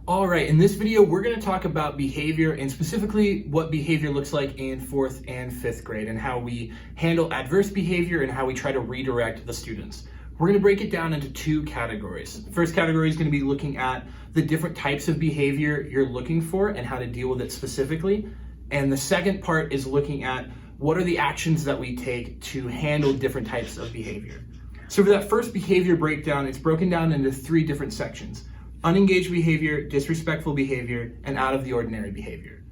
All right, in this video, we're going to talk about behavior and specifically what behavior looks like in 4th and 5th grade and how we handle adverse behavior and how we try to redirect the students. We're going to break it down into two categories. The first category is going to be looking at the different types of behavior you're looking for and how to deal with it specifically. And the second part is looking at what are the actions that we take to handle different types of behavior. So for that first behavior breakdown, it's broken down into three different sections: unengaged behavior, disrespectful behavior, and out of the ordinary behavior.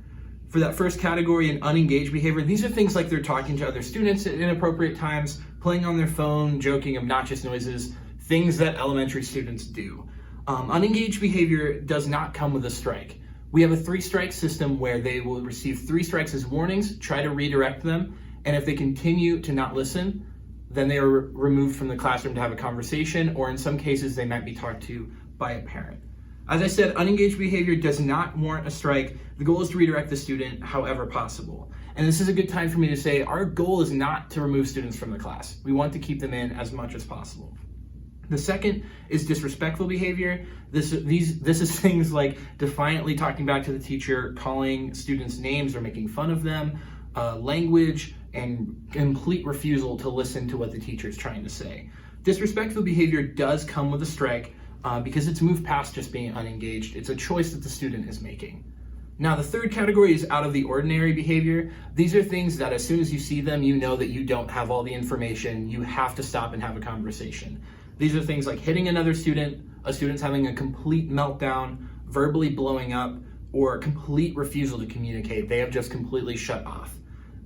For that first category, in unengaged behavior, these are things like they're talking to other students at inappropriate times, playing on their phone, joking, obnoxious noises, things that elementary students do. Unengaged behavior does not come with a strike. We have a 3-strike system where they will receive 3 strikes as warnings, try to redirect them, and if they continue to not listen, then they are removed from the classroom to have a conversation, or in some cases, they might be talked to by a parent. As I said, unengaged behavior does not warrant a strike. The goal is to redirect the student however possible. And this is a good time for me to say our goal is not to remove students from the class. We want to keep them in as much as possible. The second is disrespectful behavior. This is things like defiantly talking back to the teacher, calling students names or making fun of them, language, and complete refusal to listen to what the teacher is trying to say. Disrespectful behavior does come with a strike, because it's moved past just being unengaged. It's a choice that the student is making. Now, the third category is out of the ordinary behavior. These are things that as soon as you see them, you know that you don't have all the information. You have to stop and have a conversation. These are things like hitting another student, a student's having a complete meltdown, verbally blowing up, or complete refusal to communicate. They have just completely shut off.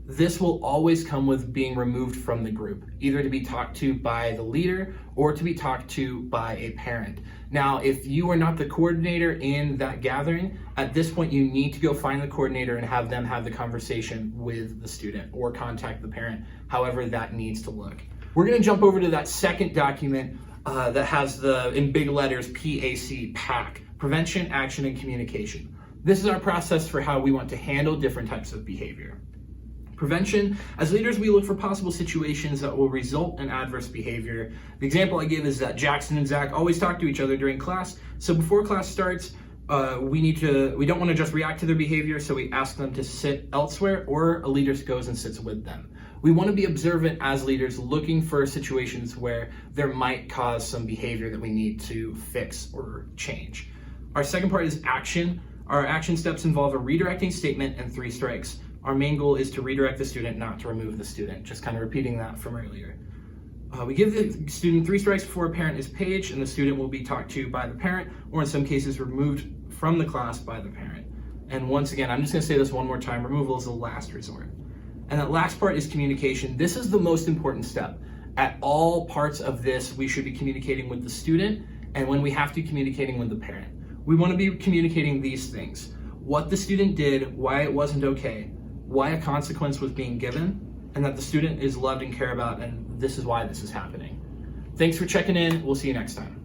This will always come with being removed from the group, either to be talked to by the leader or to be talked to by a parent. Now, if you are not the coordinator in that gathering, at this point you need to go find the coordinator and have them have the conversation with the student or contact the parent, however that needs to look. We're going to jump over to that second document that has in big letters PAC, Prevention, Action, and Communication. This is our process for how we want to handle different types of behavior. Prevention: as leaders, we look for possible situations that will result in adverse behavior. The example I give is that Jackson and Zach always talk to each other during class. So before class starts, we don't want to just react to their behavior, so we ask them to sit elsewhere, or a leader goes and sits with them. We want to be observant as leaders, looking for situations where there might cause some behavior that we need to fix or change. Our second part is action. Our action steps involve a redirecting statement and 3 strikes. Our main goal is to redirect the student, not to remove the student. Just kind of repeating that from earlier. We give the student 3 strikes before a parent is paged, and the student will be talked to by the parent, or in some cases removed from the class by the parent. And once again, I'm just going to say this one more time: removal is the last resort. And that last part is communication. This is the most important step. At all parts of this, we should be communicating with the student, and when we have to, communicating with the parent. We want to be communicating these things: what the student did, why it wasn't okay, why a consequence was being given, and that the student is loved and cared about, and this is why this is happening. Thanks for checking in. We'll see you next time.